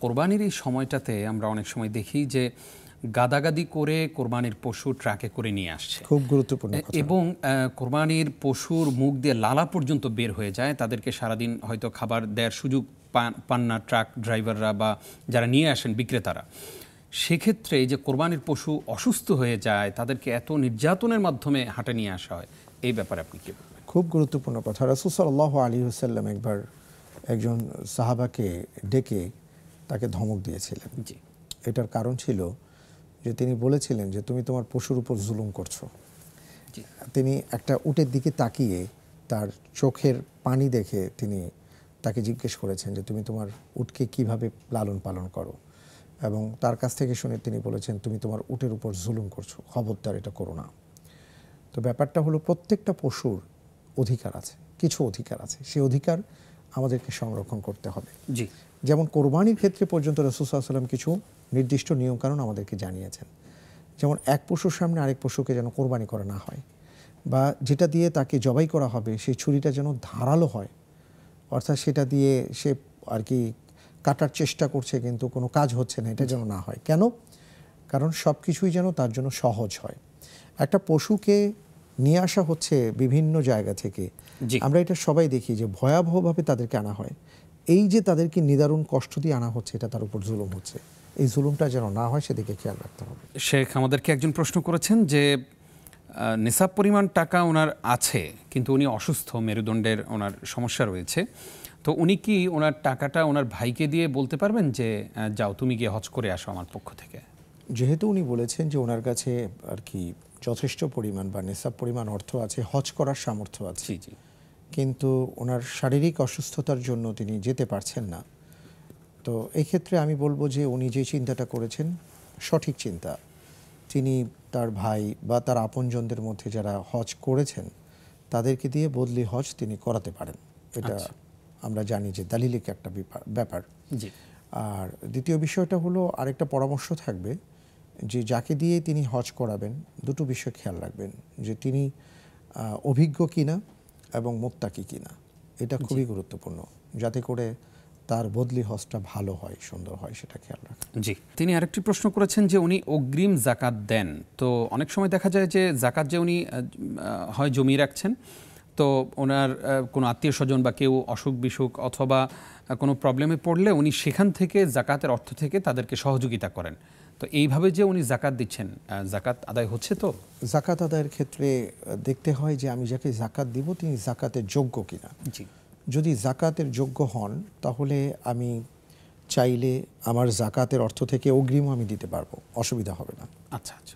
কোরবানির এই সময়টাতে আমরা অনেক সময় দেখি যে গাদাগাদি করে কোরবানির পশু ট্রাকে করে নিয়ে আসছে, খুব গুরুত্বপূর্ণ কথা। এবং কোরবানির পশুর মুখ দিয়ে লালা পর্যন্ত বের হয়ে যায়। তাদেরকে সারাদিন হয়তো খাবার দেওয়ার সুযোগ পান না ট্রাক ড্রাইভাররা বা যারা নিয়ে আসেন বিক্রেতারা। সেক্ষেত্রে এই যে কোরবানির পশু অসুস্থ হয়ে যায়, তাদেরকে এত নির্যাতনের মাধ্যমে হাটে নিয়ে আসা হয়, এই ব্যাপারে আপনি কি বলবেন? খুব গুরুত্বপূর্ণ কথা। রাসূল সাল্লাল্লাহু আলাইহি ওয়াসাল্লাম একবার একজন সাহাবাকে ডেকে তাকে ধমক দিয়েছিলেন। জি, এটার কারণ ছিল যে তিনি বলেছিলেন যে তুমি তোমার পশুর উপর জুলুম করছো। তিনি একটা উটের দিকে তাকিয়ে তার চোখের পানি দেখে তিনি তাকে জিজ্ঞেস করেছেন যে তুমি তোমার উটকে কিভাবে লালন পালন করো, এবং তার কাছ থেকে শুনে তিনি বলেছেন তুমি তোমার উটের উপর জুলুম করছো, খবরদার এটা করো না। তো ব্যাপারটা হলো প্রত্যেকটা পশুর অধিকার আছে, কিছু অধিকার আছে, সেই অধিকার আমাদেরকে সংরক্ষণ করতে হবে। জি, যেমন কোরবানির ক্ষেত্রে পর্যন্ত রাসূল সাল্লাল্লাহু আলাইহি ওয়াসাল্লাম কিছু নির্দিষ্ট নিয়মকানুন আমাদেরকে জানিয়েছেন। যেমন এক পশুর সামনে আরেক পশুকে যেন কোরবানি করা না হয়, বা যেটা দিয়ে তাকে জবাই করা হবে সেই ছুরিটা যেন ধারালো হয়, অর্থাৎ সেটা দিয়ে সে আর কি কাটার চেষ্টা করছে কিন্তু কোনো কাজ হচ্ছে না, এটা যেন না হয়। কেন? কারণ সব কিছুই যেন তার জন্য সহজ হয়। একটা পশুকে নিয়ে আসা হচ্ছে বিভিন্ন জায়গা থেকে, আমরা এটা সবাই দেখি যে ভয়াবহভাবে তাদেরকে আনা হয়। এই যে তাদেরকে নিদারুণ কষ্ট দিয়ে আনা হচ্ছে, এটা তার উপর জুলুম হচ্ছে। এই জুলুমটা যেন না হয় সেদিকে খেয়াল রাখতে হবে। শেখ আমাদেরকে একজন প্রশ্ন করেছেন যে নিসাব পরিমাণ টাকা ওনার আছে, কিন্তু উনি অসুস্থ, মেরুদণ্ডের ওনার সমস্যা রয়েছে। তো উনি কি ওনার টাকাটা ওনার ভাইকে দিয়ে বলতে পারবেন যে যাও তুমি গিয়ে হজ করে আসো আমার পক্ষ থেকে? যেহেতু উনি বলেছেন যে ওনার কাছে আর কি যথেষ্ট পরিমাণ বা নিসাব পরিমাণ অর্থ আছে, হজ করার সামর্থ্য আছে, জি জি, কিন্তু ওনার শারীরিক অসুস্থতার জন্য তিনি যেতে পারছেন না, তো এই ক্ষেত্রে আমি বলবো যে উনি যে চিন্তাটা করেছেন সঠিক চিন্তা। তিনি তার ভাই বা তার আপনজনদের মধ্যে যারা হজ করেছেন তাদেরকে দিয়ে বদলি হজ তিনি করাতে পারেন। এটা আমরা জানি যে দালিলিক একটা ব্যাপার। জি। আর দ্বিতীয় বিষয়টা হলো, আরেকটা পরামর্শ থাকবে যে যাকে দিয়ে তিনি হজ করাবেন দুটো বিষয় খেয়াল রাখবেন, যে তিনি অভিজ্ঞ কিনা এবং মুত্তাকি কিনা। এটা খুবই গুরুত্বপূর্ণ, যাতে করে তার বদলি হজটা ভালো হয়, সুন্দর হয়, সেটা খেয়াল রাখা। জি, তিনি আরেকটি প্রশ্ন করেছেন যে উনি অগ্রিম জাকাত দেন, তো অনেক সময় দেখা যায় যে জাকাত যে উনি হয় জমিয়ে রাখছেন, তো ওনার কোনো আত্মীয় স্বজন বা কেউ অসুখ বিসুখ অথবা কোনো প্রবলেমে পড়লে উনি সেখান থেকে জাকাতের অর্থ থেকে তাদেরকে সহযোগিতা করেন। তো এইভাবে যে উনি জাকাত দিচ্ছেন, জাকাত আদায় হচ্ছে? তো জাকাত আদায়ের ক্ষেত্রে দেখতে হয় যে আমি যাকে জাকাত দিব তিনি জাকাতের যোগ্য কিনা। জি, যদি জাকাতের যোগ্য হন তাহলে আমি চাইলে আমার জাকাতের অর্থ থেকে অগ্রিমও আমি দিতে পারবো, অসুবিধা হবে না। আচ্ছা আচ্ছা।